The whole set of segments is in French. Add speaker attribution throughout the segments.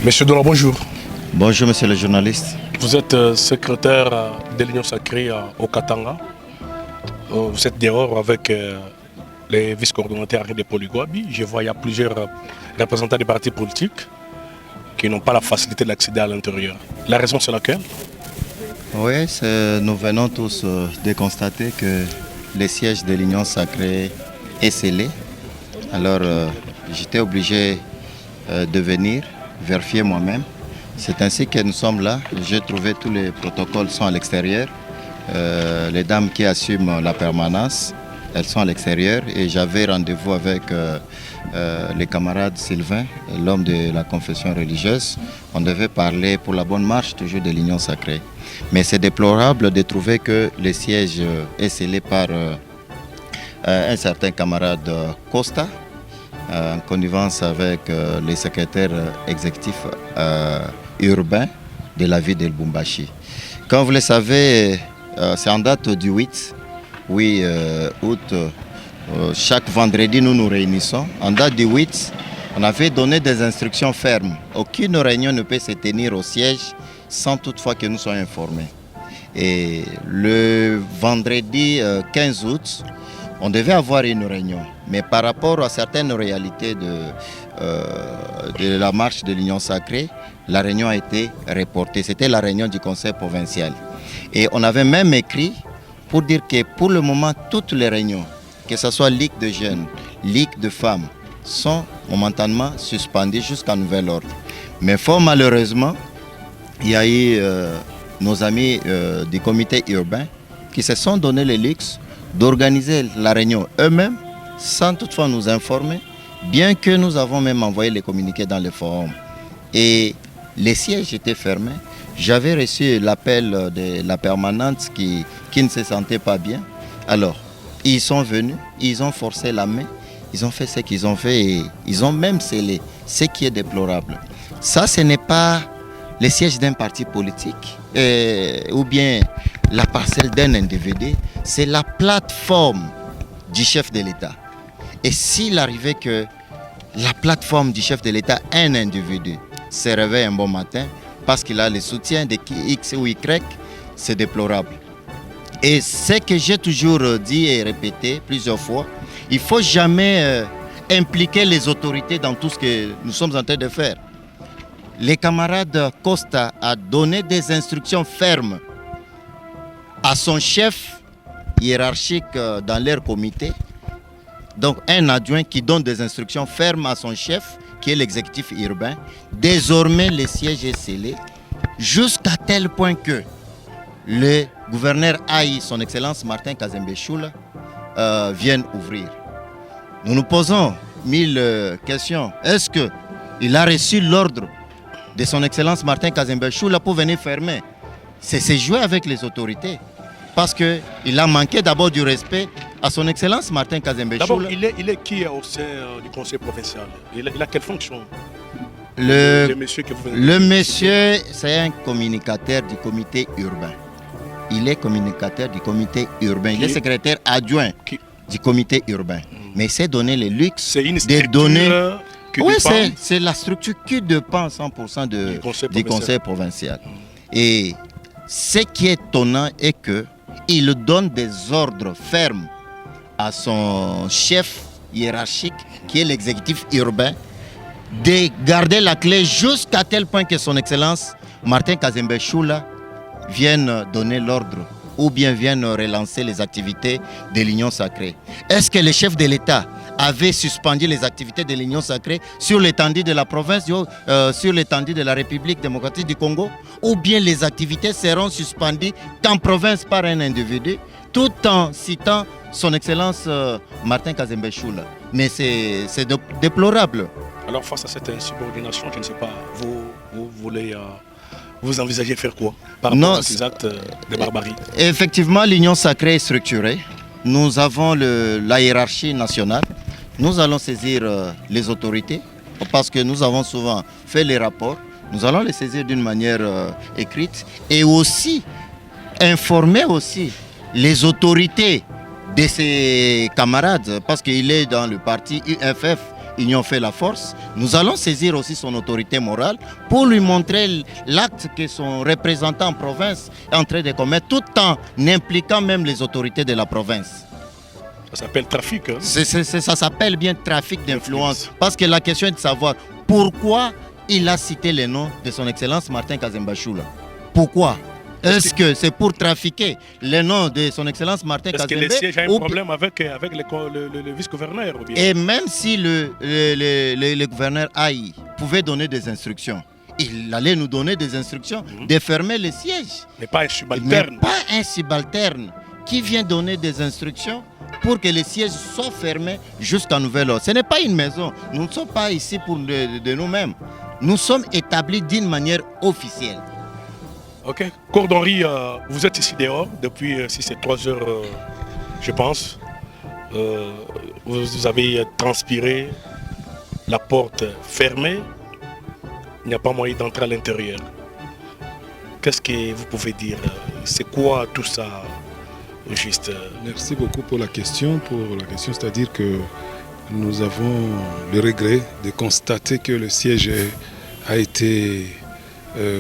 Speaker 1: Monsieur Dola, bonjour.
Speaker 2: Bonjour monsieur le journaliste.
Speaker 1: Vous êtes secrétaire de l'Union sacrée au Katanga. Vous êtes dehors avec les vice-coordonnateurs de Polygouabi. Je vois qu'il y a plusieurs représentants des partis politiques qui n'ont pas la facilité d'accéder à l'intérieur. La raison c'est laquelle?
Speaker 2: Oui, nous venons tous de constater que le siège de l'Union sacrée est scellé. Alors j'étais obligé de venir vérifier moi-même. C'est ainsi que nous sommes là. J'ai trouvé tous les protocoles sont à l'extérieur. Les dames qui assument la permanence, elles sont à l'extérieur. Et j'avais rendez-vous avec les camarades Sylvain, l'homme de la confession religieuse. On devait parler pour la bonne marche toujours de l'Union sacrée. Mais c'est déplorable de trouver que le siège est scellé par un certain camarade Costa, en connivence avec les secrétaires exécutifs urbains de la ville de Lubumbashi. Comme vous le savez, c'est en date du 8 août. Chaque vendredi, nous nous réunissons. En date du 8, on avait donné des instructions fermes. Aucune réunion ne peut se tenir au siège sans toutefois que nous soyons informés. Et le vendredi 15 août, on devait avoir une réunion, mais par rapport à certaines réalités de la marche de l'Union sacrée, la réunion a été reportée. C'était la réunion du conseil provincial. Et on avait même écrit pour dire que pour le moment, toutes les réunions, que ce soit Ligue de jeunes, Ligue de femmes, sont momentanément suspendues jusqu'à nouvel ordre. Mais fort malheureusement, il y a eu nos amis du comité urbain qui se sont donné le luxe d'organiser la réunion eux-mêmes sans toutefois nous informer, bien que nous avons même envoyé les communiqués dans le forum. Et les sièges étaient fermés. J'avais reçu l'appel de la permanente qui ne se sentait pas bien. Alors, ils sont venus, ils ont forcé la main, ils ont fait ce qu'ils ont fait et ils ont même scellé, ce qui est déplorable. Ça, ce n'est pas le siège d'un parti politique ou bien la parcelle d'un individu, c'est la plateforme du chef de l'État. Et s'il arrivait que la plateforme du chef de l'État, un individu, se réveille un bon matin parce qu'il a le soutien de X ou Y, c'est déplorable. Et ce que j'ai toujours dit et répété plusieurs fois, il ne faut jamais impliquer les autorités dans tout ce que nous sommes en train de faire. Les camarades Costa a donné des instructions fermes à son chef hiérarchique dans leur comité. Donc un adjoint qui donne des instructions fermes à son chef, qui est l'exécutif urbain. Désormais, le siège est scellé jusqu'à tel point que le gouverneur Aïe, son Excellence Martin Kazembe Choula, vienne ouvrir. Nous nous posons 1000 questions. Est-ce qu'il a reçu l'ordre de son Excellence Martin Kazembe Choula pour venir fermer? C'est jouer avec les autorités. Parce qu'il a manqué d'abord du respect à son Excellence Martin Kazembe Choula.
Speaker 1: D'abord, il est qui au sein du conseil provincial? Il a quelle fonction?
Speaker 2: Le
Speaker 1: monsieur que vous venez
Speaker 2: le monsieur, c'est un communicateur du comité urbain. Il est communicateur du comité urbain. Il est secrétaire adjoint du comité urbain. Mais il s'est donné le luxe de donner... Oui, c'est la structure qui dépend 100% du conseil provincial. Et ce qui est étonnant est qu'il donne des ordres fermes à son chef hiérarchique, qui est l'exécutif urbain, de garder la clé jusqu'à tel point que son Excellence Martin Kazembe Choula vienne donner l'ordre ou bien vienne relancer les activités de l'Union sacrée. Est-ce que le chef de l'État avait suspendu les activités de l'Union sacrée sur l'étendue de la province, sur l'étendue de la République démocratique du Congo, ou bien les activités seront suspendues qu'en province par un individu, tout en citant son Excellence Martin Kazembe Choula? Mais c'est déplorable.
Speaker 1: Alors face à cette insubordination, je ne sais pas, vous voulez... Vous envisagez faire quoi par rapport à ces actes de barbarie?
Speaker 2: Effectivement, l'Union sacrée est structurée. Nous avons la hiérarchie nationale. Nous allons saisir les autorités parce que nous avons souvent fait les rapports Nous allons les saisir d'une manière écrite et aussi informer aussi les autorités de ses camarades, parce qu'il est dans le parti UFF, Union fait la force. Nous allons saisir aussi son autorité morale pour lui montrer l'acte que son représentant en province est en train de commettre, tout en impliquant même les autorités de la province.
Speaker 1: Ça s'appelle trafic. Hein?
Speaker 2: Ça s'appelle bien trafic d'influence. Parce que la question est de savoir pourquoi il a cité les noms de son Excellence Martin Kazemba Choula. Pourquoi? Est-ce que c'est pour trafiquer les noms de son Excellence Martin Kazemba?
Speaker 1: Est-ce que le siège a un problème avec le vice-gouverneur?
Speaker 2: Et même si le gouverneur Aïe pouvait donner des instructions, il allait nous donner des instructions de fermer le siège.
Speaker 1: Mais pas un subalterne.
Speaker 2: Mais pas un subalterne qui vient donner des instructions pour que les sièges soient fermés jusqu'à nouvel ordre. Ce n'est pas une maison. Nous ne sommes pas ici pour de nous-mêmes. Nous sommes établis d'une manière officielle.
Speaker 1: Ok. Cordonnerie, vous êtes ici dehors depuis, si c'est 3 heures, je pense. Vous avez transpiré, la porte fermée. Il n'y a pas moyen d'entrer à l'intérieur. Qu'est-ce que vous pouvez dire? C'est quoi tout ça, juste?
Speaker 3: Merci beaucoup pour la question. C'est-à-dire que nous avons le regret de constater que le siège a été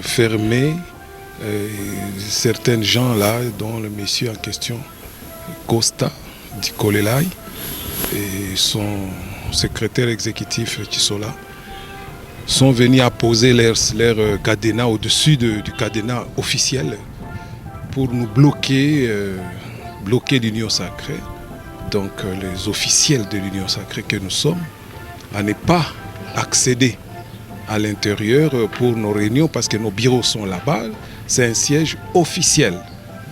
Speaker 3: fermé. Certains gens là, dont le monsieur en question, Costa Dikolelai, et son secrétaire exécutif Chisola, sont venus apposer leur cadenas au-dessus du cadenas officiel pour nous bloquer l'Union sacrée. Donc les officiels de l'Union sacrée que nous sommes, à ne pas accéder à l'intérieur pour nos réunions parce que nos bureaux sont là-bas. C'est un siège officiel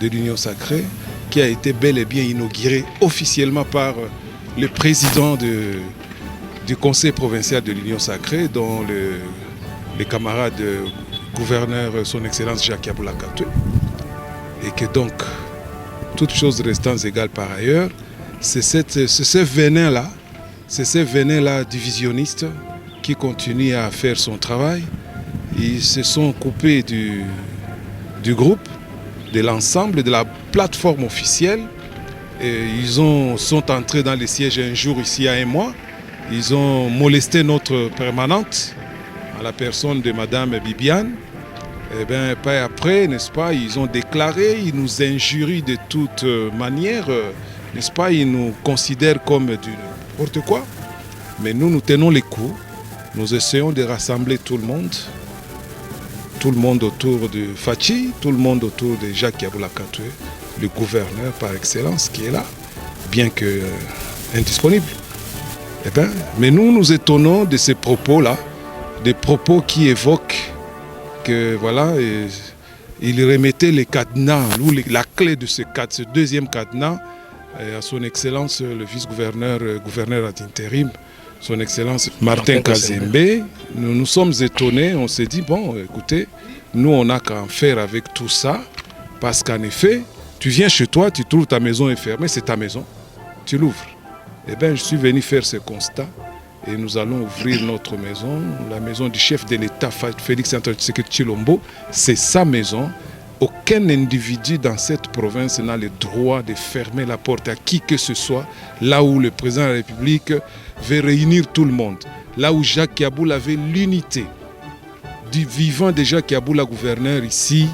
Speaker 3: de l'Union sacrée qui a été bel et bien inauguré officiellement par le président du conseil provincial de l'Union sacrée, dont les camarades gouverneur son Excellence Jacques Yaboula Katoué. Et que donc, toutes choses restant égales par ailleurs, c'est ce venin-là divisionniste qui continue à faire son travail. Ils se sont coupés du groupe, de l'ensemble, de la plateforme officielle. Et ils sont entrés dans les sièges un jour ici à 1 mois. Ils ont molesté notre permanente, à la personne de Madame Bibiane. Et bien, pas après, n'est-ce pas, ils ont déclaré, ils nous injurient de toute manière, n'est-ce pas, ils nous considèrent comme du n'importe quoi. Mais nous tenons les coups, nous essayons de rassembler tout le monde autour de Fachi, tout le monde autour de Jacques Yaboula Katoué, le gouverneur par excellence qui est là, bien que indisponible. Eh bien, mais nous étonnons de ces propos-là, des propos qui évoquent que voilà, il remettait les cadenas, la clé de ce deuxième cadenas à son excellence le vice-gouverneur, gouverneur ad intérim, son excellence Martin Kazemba. Nous nous sommes étonnés, on s'est dit, bon, écoutez, nous on n'a qu'à en faire avec tout ça, parce qu'en effet, tu viens chez toi, tu trouves ta maison est fermée, c'est ta maison, tu l'ouvres. Eh bien, je suis venu faire ce constat et nous allons ouvrir notre maison, la maison du chef de l'État, Félix Antoine Tshisekedi Tshilombo. C'est sa maison. Aucun individu dans cette province n'a le droit de fermer la porte à qui que ce soit, là où le président de la République veut réunir tout le monde, là où Jacques Yaboula avait l'unité. Du vivant de Jacques Yaboula, gouverneur ici,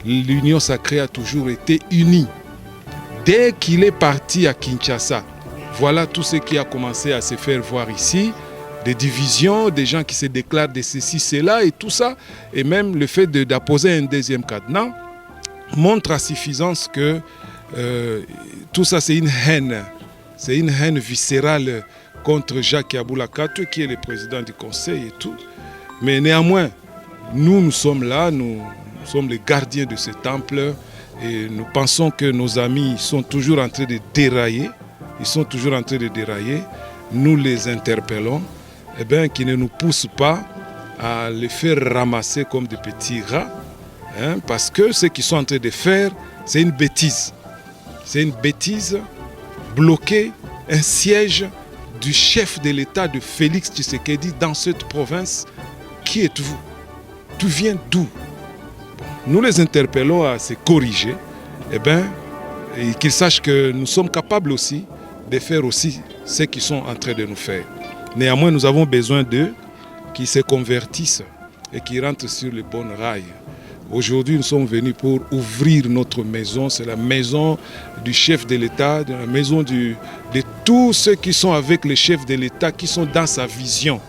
Speaker 3: l'Union sacrée a toujours été unie. Dès qu'il est parti à Kinshasa, voilà tout ce qui a commencé à se faire voir ici, des divisions, des gens qui se déclarent de ceci, cela et tout ça. Et même le fait d'apposer un deuxième cadenas montre à suffisance que tout ça c'est une haine viscérale contre Jacques Yaboula Katoué qui est le président du conseil et tout. Mais néanmoins, nous sommes là, nous sommes les gardiens de ce temple et nous pensons que nos amis sont toujours en train de dérailler. Ils sont toujours en train de dérailler. Nous les interpellons, eh bien, qui ne nous poussent pas à les faire ramasser comme des petits rats, hein, parce que ce qu'ils sont en train de faire, c'est une bêtise. C'est une bêtise, bloquer un siège du chef de l'État de Félix Tshisekedi dans cette province. Qui êtes-vous? tu viens d'où? Nous les interpellons à se corriger, et qu'ils sachent que nous sommes capables aussi de faire aussi ce qu'ils sont en train de nous faire. Néanmoins, nous avons besoin d'eux qui se convertissent et qui rentrent sur les bons rails. Aujourd'hui, nous sommes venus pour ouvrir notre maison. C'est la maison du chef de l'État, la maison de tous ceux qui sont avec le chef de l'État, qui sont dans sa vision.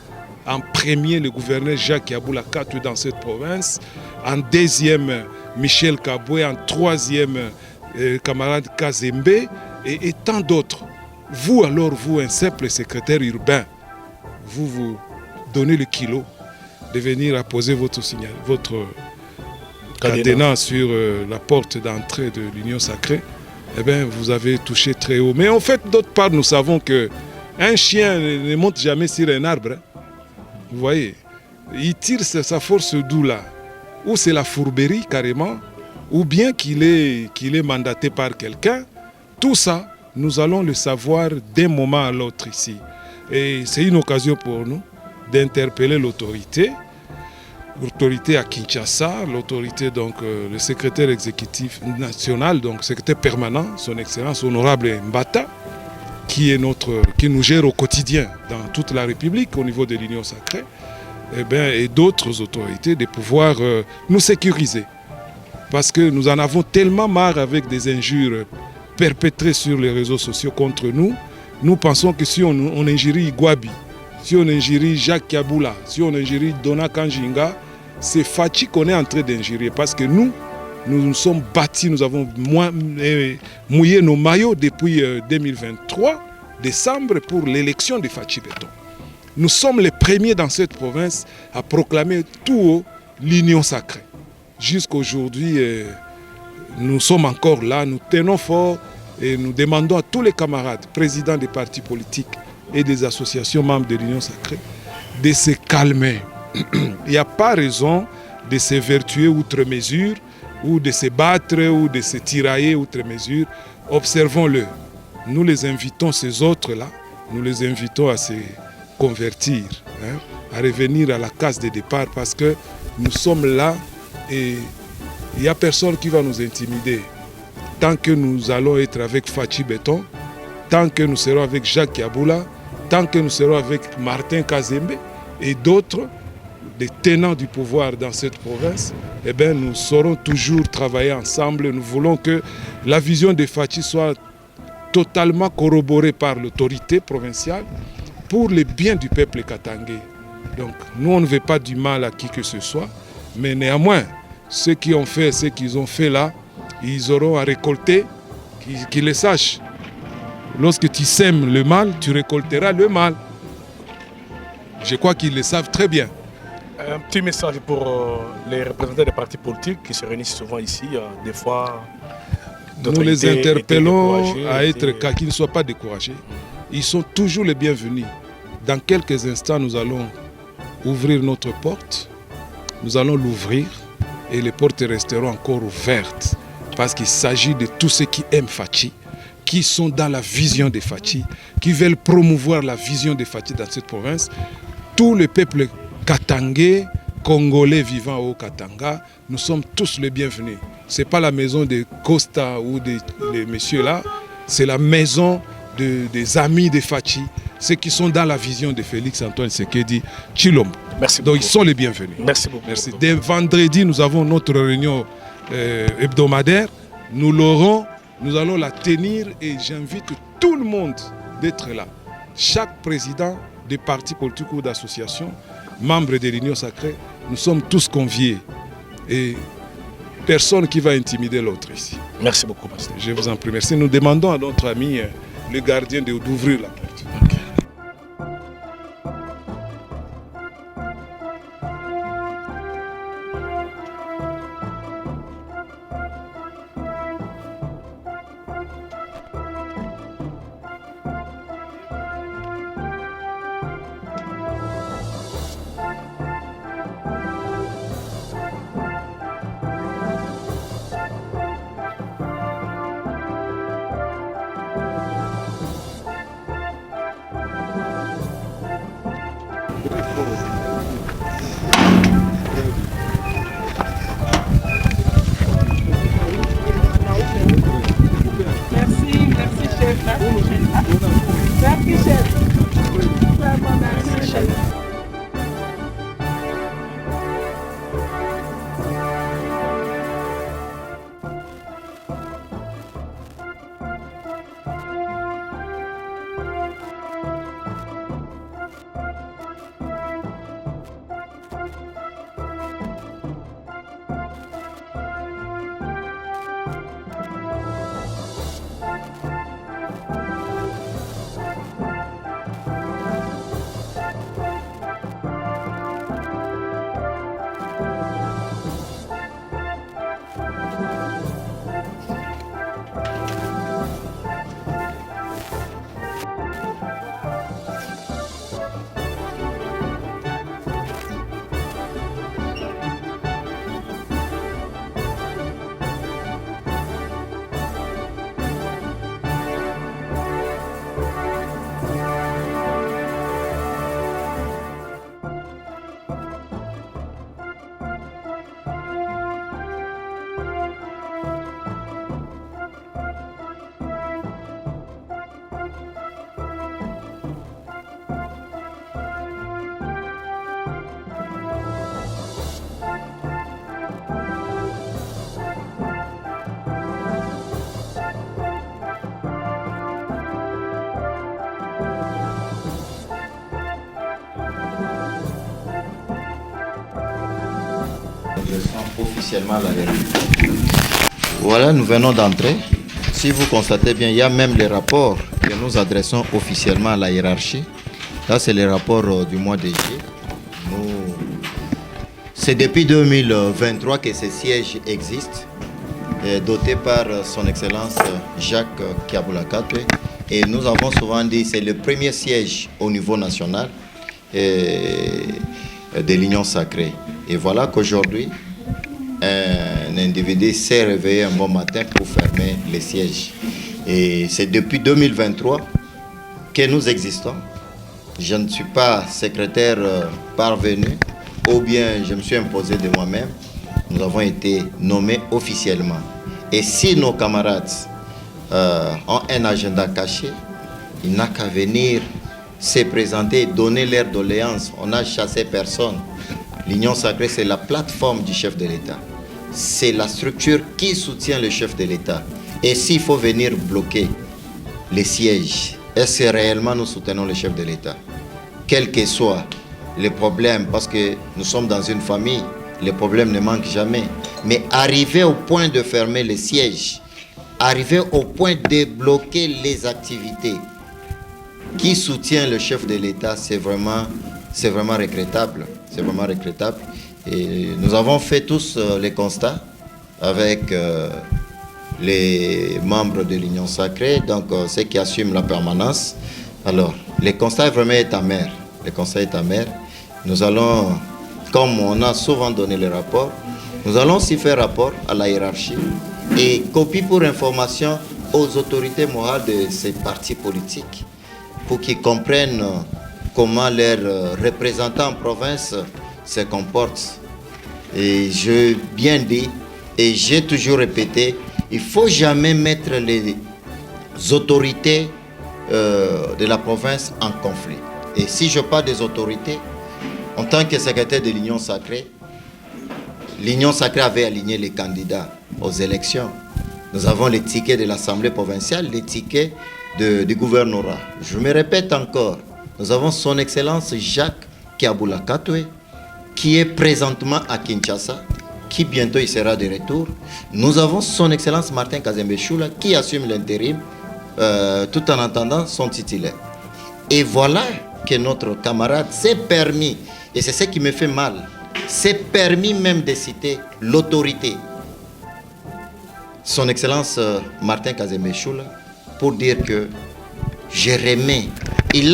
Speaker 3: En premier, le gouverneur Jacques Yaboula Katoué dans cette province. En deuxième, Michel Kaboué. En troisième, camarade Kazembe. Et tant d'autres. Vous alors, vous, un simple secrétaire urbain, vous donnez le kilo de venir apposer votre cadenas sur la porte d'entrée de l'Union Sacrée. Vous avez touché très haut. Mais en fait, d'autre part, nous savons qu'un chien ne monte jamais sur un arbre. Vous voyez, il tire sa force d'où là? Ou c'est la fourberie carrément, ou bien qu'il est mandaté par quelqu'un. Tout ça, nous allons le savoir d'un moment à l'autre ici. Et c'est une occasion pour nous d'interpeller l'autorité à Kinshasa, l'autorité, donc le secrétaire exécutif national, donc secrétaire permanent, son excellence honorable Mbata, qui nous gère au quotidien dans toute la République au niveau de l'Union Sacrée, et d'autres autorités de pouvoir nous sécuriser. Parce que nous en avons tellement marre avec des injures perpétrées sur les réseaux sociaux contre nous. Nous pensons que si on injurie Igwabi, si on injurie Jacques Yaboula, si on injurie Dona Kanjinga, c'est Fachi qu'on est en train d'injurer. Parce que nous nous sommes bâtis, nous avons mouillé nos maillots depuis 2023, décembre, pour l'élection de Fachi Béton. Nous sommes les premiers dans cette province à proclamer tout haut l'Union Sacrée. Jusqu'à aujourd'hui, nous sommes encore là, nous tenons fort et nous demandons à tous les camarades, présidents des partis politiques et des associations membres de l'Union Sacrée, de se calmer. Il n'y a pas raison de se vertuer outre mesure, ou de se battre, ou de se tirailler outre mesure. Observons-le. Nous les invitons, ces autres-là, nous les invitons à se convertir, à revenir à la case de départ, parce que nous sommes là et il n'y a personne qui va nous intimider. Tant que nous allons être avec Fachi Béton, tant que nous serons avec Jacques Yaboula, tant que nous serons avec Martin Kazembe et d'autres, des tenants du pouvoir dans cette province, nous saurons toujours travailler ensemble. Nous voulons que la vision de Fachi soit totalement corroborée par l'autorité provinciale pour le bien du peuple katangais. Donc nous, on ne veut pas du mal à qui que ce soit, mais néanmoins, ceux qui ont fait ce qu'ils ont fait là, ils auront à récolter, qu'ils le sachent. Lorsque tu sèmes le mal, tu récolteras le mal. Je crois qu'ils le savent très bien.
Speaker 1: Un petit message pour les représentants des partis politiques qui se réunissent souvent ici, des fois.
Speaker 3: Nous les interpellons à être qu'ils ne soient pas découragés. Ils sont toujours les bienvenus. Dans quelques instants, nous allons ouvrir notre porte. Nous allons l'ouvrir et les portes resteront encore ouvertes. Parce qu'il s'agit de tous ceux qui aiment Fachi, qui sont dans la vision de Fachi, qui veulent promouvoir la vision de Fachi dans cette province. Tout le peuple katangais, congolais vivant au Katanga, nous sommes tous les bienvenus. Ce n'est pas la maison de Costa ou des messieurs là, c'est la maison des amis de Fachi, ceux qui sont dans la vision de Félix Antoine Tshisekedi Tshilombo.
Speaker 1: Merci
Speaker 3: beaucoup. Donc ils sont les bienvenus.
Speaker 1: Merci beaucoup.
Speaker 3: Merci. Dès vendredi, nous avons notre réunion hebdomadaire. Nous l'aurons, nous allons la tenir et j'invite tout le monde d'être là. Chaque président des partis politiques ou d'associations, membres de l'Union Sacrée, nous sommes tous conviés. Et personne qui va intimider l'autre ici.
Speaker 1: Merci beaucoup, pasteur.
Speaker 3: Je vous en prie. Merci. Nous demandons à notre ami, le gardien, d'ouvrir la porte.
Speaker 1: Okay.
Speaker 2: Officiellement la vérité. Voilà, nous venons d'entrer. Si vous constatez bien, il y a même les rapports que nous adressons officiellement à la hiérarchie. Là, c'est les rapports du mois de juillet. C'est depuis 2023 que ces sièges existent, dotés par son Excellence Jacques Kiaboula-Katoué. Et nous avons souvent dit que c'est le premier siège au niveau national de l'Union sacrée. Et voilà qu'aujourd'hui, un individu s'est réveillé un bon matin pour fermer les sièges. Et c'est depuis 2023 que nous existons. Je ne suis pas secrétaire parvenu, ou bien je me suis imposé de moi-même. Nous avons été nommés officiellement. Et si nos camarades ont un agenda caché, il n'a qu'à venir se présenter, donner leur doléance. On n'a chassé personne. L'Union sacrée, c'est la plateforme du chef de l'État. C'est la structure qui soutient le chef de l'État. Et s'il faut venir bloquer les sièges, est-ce que réellement nous soutenons le chef de l'État? Quel que soit le problème, parce que nous sommes dans une famille, les problèmes ne manquent jamais. Mais arriver au point de fermer les sièges, arriver au point de bloquer les activités qui soutient le chef de l'État, c'est vraiment regrettable. C'est vraiment regrettable. Et nous avons fait tous les constats avec les membres de l'Union sacrée, donc ceux qui assument la permanence. Alors, le constat vraiment est amer. Le constat est amer. Nous allons, comme on a souvent donné le rapport, nous allons aussi faire rapport à la hiérarchie et copie pour information aux autorités morales de ces partis politiques pour qu'ils comprennent comment leurs représentants en province se comportent. Et je bien dit, et j'ai toujours répété, il ne faut jamais mettre les autorités de la province en conflit. Et si je parle des autorités, en tant que secrétaire de l'Union sacrée avait aligné les candidats aux élections. Nous avons les tickets de l'Assemblée provinciale, les tickets du gouvernorat. Je me répète encore, nous avons son Excellence Jacques Kiaboula-Katoué, qui est présentement à Kinshasa, qui bientôt il sera de retour. Nous avons son Excellence Martin Kazembe Choula, qui assume l'intérim tout en attendant son titulaire. Et voilà que notre camarade s'est permis, et c'est ce qui me fait mal, s'est permis même de citer l'autorité, son Excellence Martin Kazembe Choula, pour dire que je remets. Il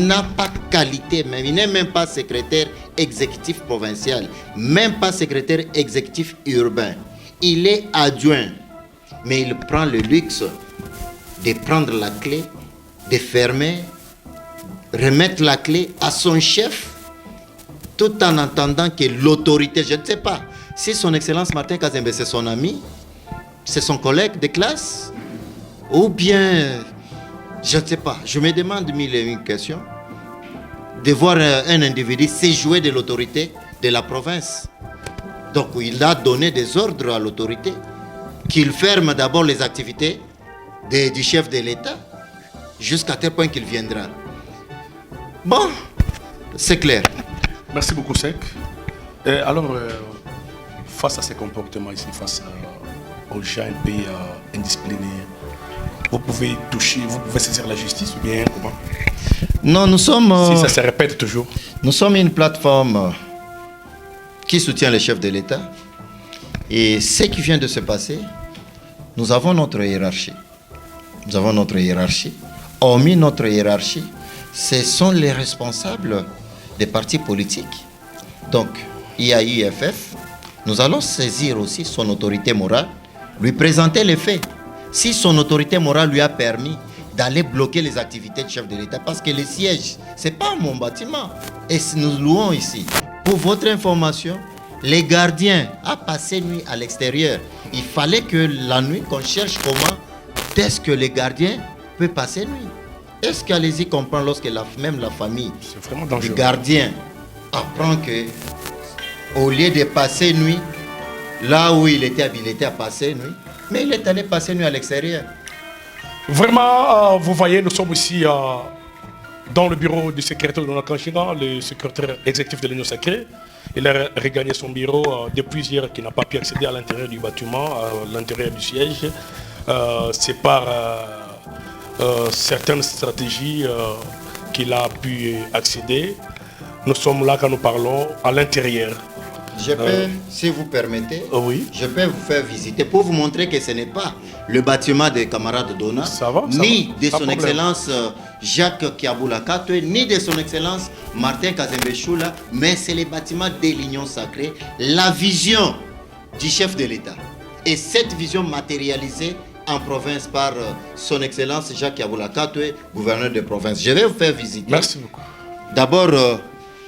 Speaker 2: n'a pas qualité, même, il n'est même pas secrétaire exécutif provincial, même pas secrétaire exécutif urbain. Il est adjoint, mais il prend le luxe de prendre la clé, de fermer, remettre la clé à son chef, tout en entendant que l'autorité, je ne sais pas, si son Excellence Martin Kazembe c'est son ami, c'est son collègue de classe, ou bien, je ne sais pas, je me demande mille et une questions, de voir un individu se jouer de l'autorité de la province. Donc il a donné des ordres à l'autorité qu'il ferme d'abord les activités du chef de l'État jusqu'à tel point qu'il viendra. Bon, c'est clair.
Speaker 1: Merci beaucoup, Sec. Et alors, face à ces comportements ici, face aux gens un peu indisciplinés, vous pouvez toucher, vous pouvez saisir la justice ou bien comment?
Speaker 2: Non, nous sommes...
Speaker 1: si ça se répète toujours.
Speaker 2: Nous sommes une plateforme qui soutient le chef de l'État. Et ce qui vient de se passer, nous avons notre hiérarchie. Nous avons notre hiérarchie. Hormis notre hiérarchie, ce sont les responsables des partis politiques. Donc, IAIFF, nous allons saisir aussi son autorité morale, lui présenter les faits. Si son autorité morale lui a permis d'aller bloquer les activités du chef de l'État, parce que le siège, ce n'est pas mon bâtiment. Et nous louons ici. Pour votre information, les gardiens ont passé nuit à l'extérieur. Il fallait que la nuit, qu'on cherche comment est-ce que les gardiens peuvent passer nuit. Est-ce qu'allez-y comprendre lorsque même la famille du gardien apprend que au lieu de passer nuit, là où il était habilité à passer nuit, mais il est allé passer nuit à l'extérieur.
Speaker 1: Vraiment, vous voyez, nous sommes ici dans le bureau du secrétaire de Kanchiga, le secrétaire exécutif de l'Union Sacrée. Il a regagné son bureau depuis hier, qui n'a pas pu accéder à l'intérieur du bâtiment, à l'intérieur du siège. C'est par certaines stratégies qu'il a pu accéder. Nous sommes là quand nous parlons à l'intérieur.
Speaker 2: Je peux, si vous permettez,
Speaker 1: oui.
Speaker 2: Je peux vous faire visiter pour vous montrer que ce n'est pas le bâtiment des camarades Dona, ni de son excellence Jacques Kiaboula Katwe, ni de son excellence Martin Kazembe-Choula, mais c'est le bâtiment de l'Union Sacrée, la vision du chef de l'État. Et cette vision matérialisée en province par son excellence Jacques Kiaboula Katwe, gouverneur de province. Je vais vous faire visiter.
Speaker 1: Merci beaucoup.
Speaker 2: D'abord,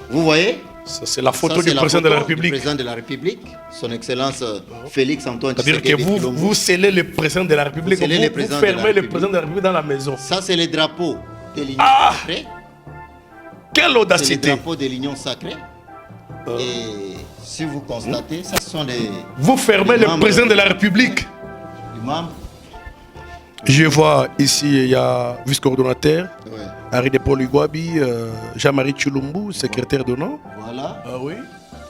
Speaker 2: vous voyez,
Speaker 1: c'est la photo du président de la République.
Speaker 2: Du président de la République, son excellence Félix Antoine
Speaker 1: Tshisekedi. C'est-à-dire que vous scellez le président de la République, vous fermez le président de la République dans la maison.
Speaker 2: Ça, c'est le drapeau de l'Union Sacrée.
Speaker 1: Quelle audacité!
Speaker 2: C'est le drapeau de l'Union Sacrée. Et si vous constatez, ça ce sont les...
Speaker 1: Vous fermez le président de la République. Je vois ici, il y a vice-coordonnateur, Henri de Paul Igwabi, Jean-Marie Chulumbu, secrétaire d'honneur.
Speaker 2: Voilà.
Speaker 1: Oui.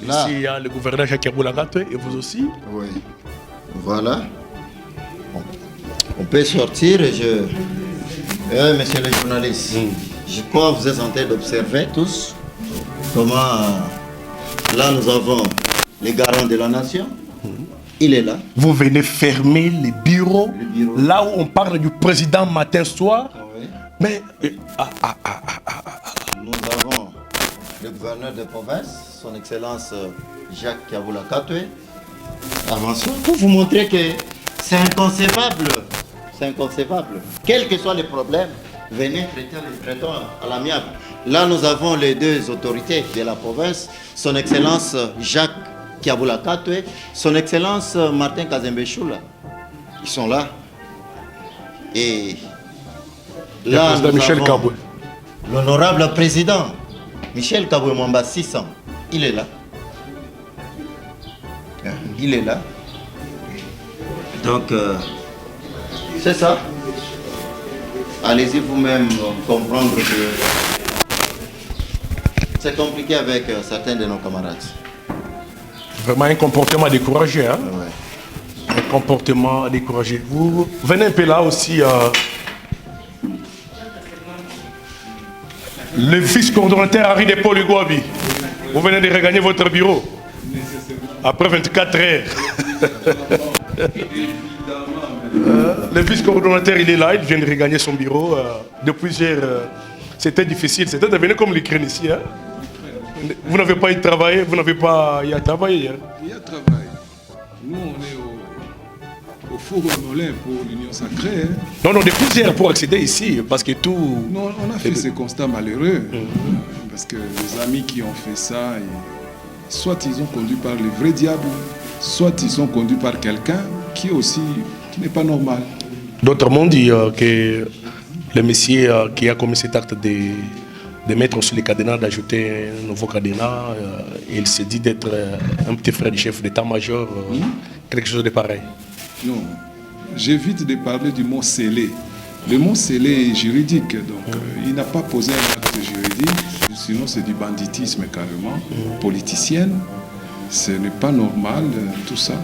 Speaker 1: Là. Ici, il y a le gouverneur Jacques Kiaboula Katwe et vous aussi.
Speaker 2: Oui. Voilà. On peut sortir et monsieur le journaliste, je crois que vous êtes en train d'observer tous comment là nous avons les garants de la nation. Il est là.
Speaker 1: Vous venez fermer les bureaux, là où on parle du président matin-soir.
Speaker 2: Oui.
Speaker 1: Mais...
Speaker 2: Nous avons le gouverneur de province, son excellence Jacques Kiaboula Katwe. Avançons pour vous montrer que c'est inconcevable. C'est inconcevable. Quels que soient les problèmes, venez traitons à l'amiable. Là, nous avons les deux autorités de la province, son excellence Jacques Kiaboula Katwe, son excellence Martin Kazembe-Choula. Ils sont là. Et là, nous
Speaker 1: Michel
Speaker 2: avons l'honorable président Michel Kaboué Mwamba 600. Il est là. Il est là. Donc, c'est ça. Allez-y vous-même comprendre que c'est compliqué avec certains de nos camarades.
Speaker 1: Vraiment un comportement découragé. Hein?
Speaker 2: Ouais.
Speaker 1: Un comportement découragé. Vous venez un peu là aussi. Le vice-coordonnateur Henri de Paul Igwabi. Vous venez de regagner votre bureau. Après 24 heures. Le vice-coordonnateur, il est là, il vient de regagner son bureau. Depuis hier, c'était difficile. C'était devenu comme l'Ukraine ici. Hein? Vous n'avez pas y travaillé, vous n'avez pas y travaillé. Hein?
Speaker 3: Il y a travail. Nous, on est au four Nolin pour l'Union Sacrée. Hein?
Speaker 1: Non, depuis hier pour accéder ici, parce que tout...
Speaker 3: Non, on a fait ce constat malheureux. Parce que les amis qui ont fait ça, soit ils ont conduit par le vrai diable, soit ils sont conduits par quelqu'un qui n'est pas normal.
Speaker 1: D'autres m'ont dit que le monsieur qui a commis cet acte de mettre sur les cadenas, d'ajouter un nouveau cadenas, il s'est dit d'être un petit frère du chef d'état-major, quelque chose de pareil.
Speaker 3: Non, j'évite de parler du mot scellé. Le mot scellé est juridique, donc il n'a pas posé un acte juridique, sinon c'est du banditisme carrément, politicienne. Ce n'est pas normal, tout ça.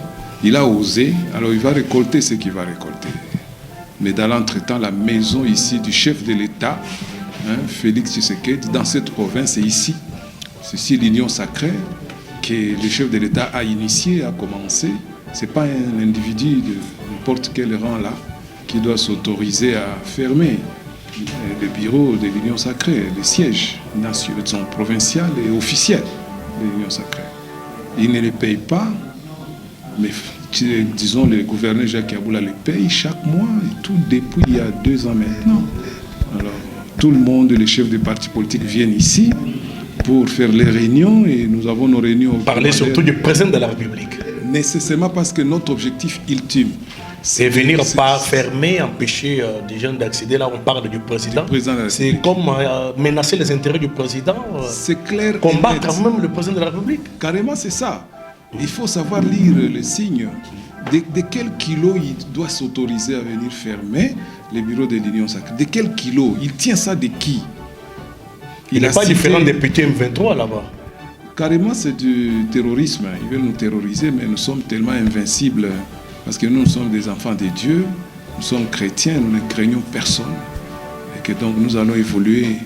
Speaker 3: Il a osé, alors il va récolter ce qu'il va récolter. Mais dans l'entretemps, la maison ici du chef de l'État, Félix Tshisekedi, dans cette province, et ici, c'est ici l'Union sacrée que le chef de l'État a initié, a commencé. Ce n'est pas un individu de n'importe quel rang là qui doit s'autoriser à fermer les bureaux de l'Union sacrée, les sièges nationaux, provinciaux et officiels de l'Union sacrée. Il ne les paye pas, mais disons le gouverneur Jacques Yaboula les paye chaque mois, et tout depuis il y a 2 ans maintenant. Alors, tout le monde, les chefs des partis politiques viennent ici pour faire les réunions, et nous avons nos réunions.
Speaker 1: Parler surtout du président de la République.
Speaker 3: Nécessairement parce que notre objectif ultime,
Speaker 1: c'est venir pas fermer, empêcher des gens d'accéder là où on parle du président. C'est comme menacer les intérêts du président.
Speaker 3: C'est clair.
Speaker 1: Combattre même le président de la République.
Speaker 3: Carrément, c'est ça. Il faut savoir lire les signes. De quel kilo il doit s'autoriser à venir fermer les bureaux de l'Union sacrée? De quel kilo? Il tient ça de qui?
Speaker 1: Il n'est pas différent des petits M23 là-bas.
Speaker 3: Carrément, c'est du terrorisme. Ils veulent nous terroriser, mais nous sommes tellement invincibles. Parce que nous sommes des enfants de Dieu, nous sommes chrétiens, nous ne craignons personne. Et que donc nous allons évoluer,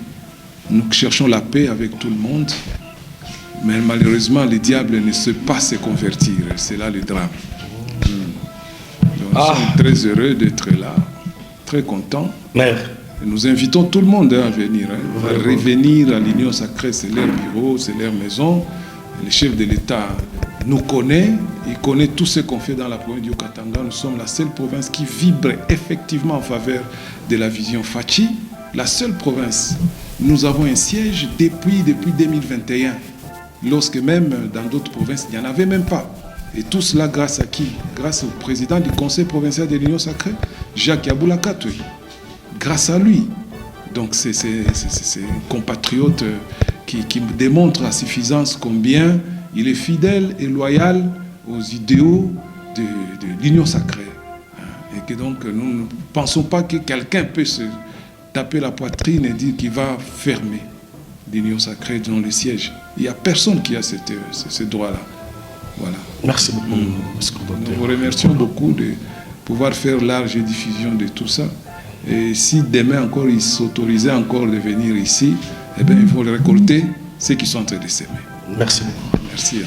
Speaker 3: nous cherchons la paix avec tout le monde. Mais malheureusement, le diable ne sait pas se convertir. C'est là le drame. Donc, nous sommes très heureux d'être là, très contents.
Speaker 1: Mère.
Speaker 3: Et nous invitons tout le monde à venir. À revenir à l'Union sacrée, c'est leur bureau, c'est leur maison. Le chef de l'État nous connaît, il connaît tout ce qu'on fait dans la province du Katanga. Nous sommes la seule province qui vibre effectivement en faveur de la vision Fachi. La seule province. Nous avons un siège depuis 2021, lorsque même dans d'autres provinces, il n'y en avait même pas. Et tout cela grâce à qui? Grâce au président du conseil provincial de l'Union sacrée, Jacques Yaboula Katoué. Grâce à lui. Donc c'est un compatriote qui démontre à suffisance combien il est fidèle et loyal aux idéaux de l'Union sacrée. Et que donc nous ne pensons pas que quelqu'un peut se taper la poitrine et dire qu'il va fermer l'Union sacrée dans le siège. Il n'y a personne qui a ce droit-là. Voilà.
Speaker 1: Merci beaucoup.
Speaker 3: Nous vous remercions beaucoup de pouvoir faire large diffusion de tout ça. Et si demain encore ils s'autorisaient encore de venir ici, eh bien, il faut récolter ceux qui sont en train de s'aimer.
Speaker 1: Merci beaucoup.
Speaker 3: Merci.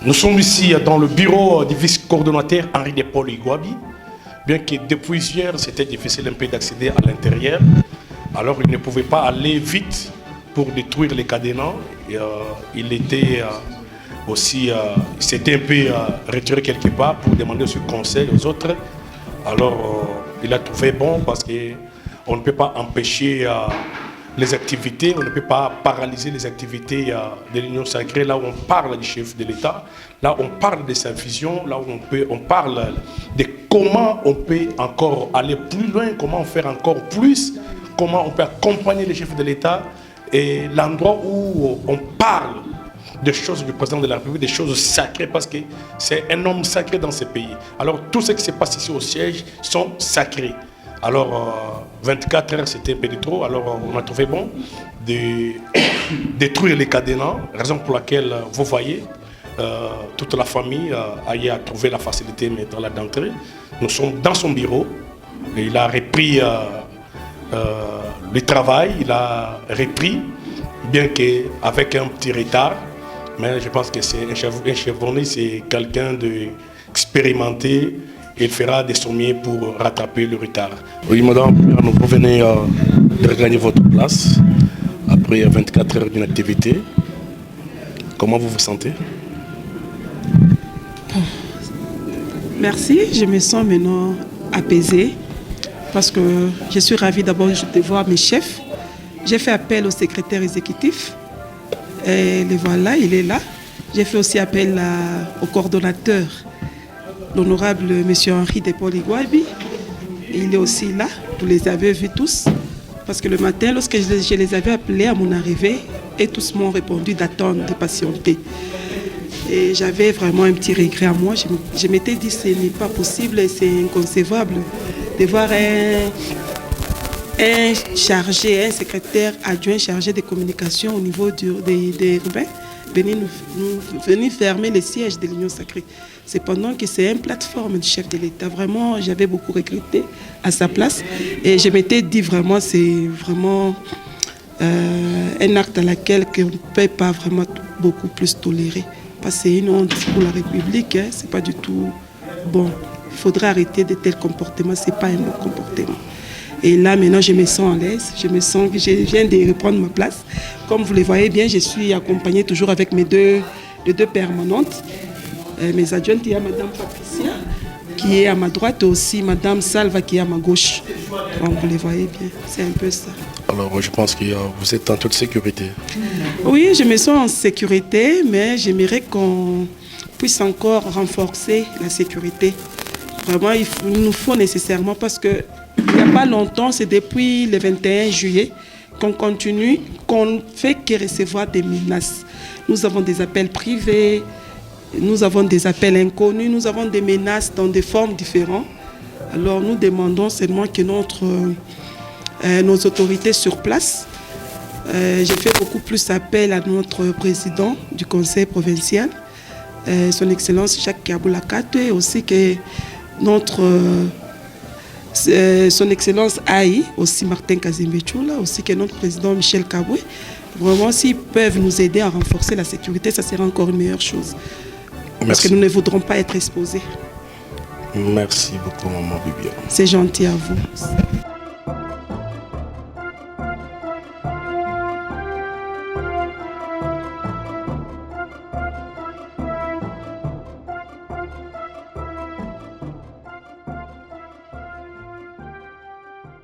Speaker 1: Nous sommes ici dans le bureau du vice-coordonnateur Henri de Paul Igouabi. Bien que depuis hier, c'était difficile un peu d'accéder à l'intérieur. Alors il ne pouvait pas aller vite pour détruire les cadenas. Il était aussi, il s'était un peu retiré quelque part pour demander ce conseil aux autres. Alors il a trouvé bon parce qu'on ne peut pas empêcher les activités, on ne peut pas paralyser les activités de l'Union sacrée, là où on parle du chef de l'État, là où on parle de sa vision, là où on parle de comment on peut encore aller plus loin, comment faire encore plus, comment on peut accompagner les chefs de l'État, et l'endroit où on parle des choses du président de la République, des choses sacrées, parce que c'est un homme sacré dans ce pays. Alors tout ce qui se passe ici au siège sont sacrés. Alors 24 heures c'était un peu de trop, alors on a trouvé bon de détruire les cadenas, raison pour laquelle vous voyez toute la famille a trouvé la facilité maintenant d'entrer. Nous sommes dans son bureau, et il a repris le travail, il a repris, bien qu'avec un petit retard. Mais je pense que c'est un chevronné, c'est quelqu'un d'expérimenté. Il fera des sommiers pour rattraper le retard. Oui, madame, vous venez de regagner votre place après 24 heures d'une activité. Comment vous vous sentez?
Speaker 4: Merci, je me sens maintenant apaisée parce que je suis ravie d'abord de voir mes chefs. J'ai fait appel au secrétaire exécutif. Et le voilà, il est là. J'ai fait aussi appel au coordonnateur, l'honorable M. Henri de Paul Igouabi. Il est aussi là, vous les avez vus tous. Parce que le matin, lorsque je les avais appelés à mon arrivée, et tous m'ont répondu d'attendre, de patienter. Et j'avais vraiment un petit regret à moi. Je m'étais dit ce n'est pas possible, c'est inconcevable de voir un chargé, un secrétaire adjoint chargé des communications au niveau des urbains venir fermer les sièges de l'Union sacrée. Cependant que c'est une plateforme du chef de l'État. Vraiment, j'avais beaucoup regretté à sa place. Et je m'étais dit vraiment, c'est vraiment un acte à laquelle on ne peut pas vraiment beaucoup plus tolérer. Parce que c'est une honte pour la République, hein, c'est pas du tout bon. Il faudrait arrêter de tels comportements, c'est pas un bon comportement. Et là, maintenant, je me sens à l'aise. Je me sens que je viens de reprendre ma place. Comme vous le voyez bien, je suis accompagnée toujours avec les deux permanentes. Mes adjointes, il y a Mme Patricia, qui est à ma droite, et aussi Mme Salva, qui est à ma gauche. Donc, vous les voyez bien. C'est un peu ça.
Speaker 1: Alors, je pense que vous êtes en toute sécurité.
Speaker 4: Oui, je me sens en sécurité, mais j'aimerais qu'on puisse encore renforcer la sécurité. Vraiment, il nous faut nécessairement, parce que il n'y a pas longtemps, c'est depuis le 21 juillet qu'on continue, qu'on ne fait que recevoir des menaces. Nous avons des appels privés, nous avons des appels inconnus, nous avons des menaces dans des formes différentes. Alors nous demandons seulement que nos autorités sur place, j'ai fait beaucoup plus appel à notre président du conseil provincial, son Excellence Jacques Kaboula Katoué, et aussi que son Excellence Aïe, aussi Martin Kazimbe-Tchoula, aussi que notre président Michel Kaboué. Vraiment, s'ils peuvent nous aider à renforcer la sécurité, ça sera encore une meilleure chose. Parce
Speaker 1: Merci.
Speaker 4: que nous ne voudrons pas être exposés.
Speaker 1: Merci beaucoup, maman Bibiane.
Speaker 4: C'est gentil à vous.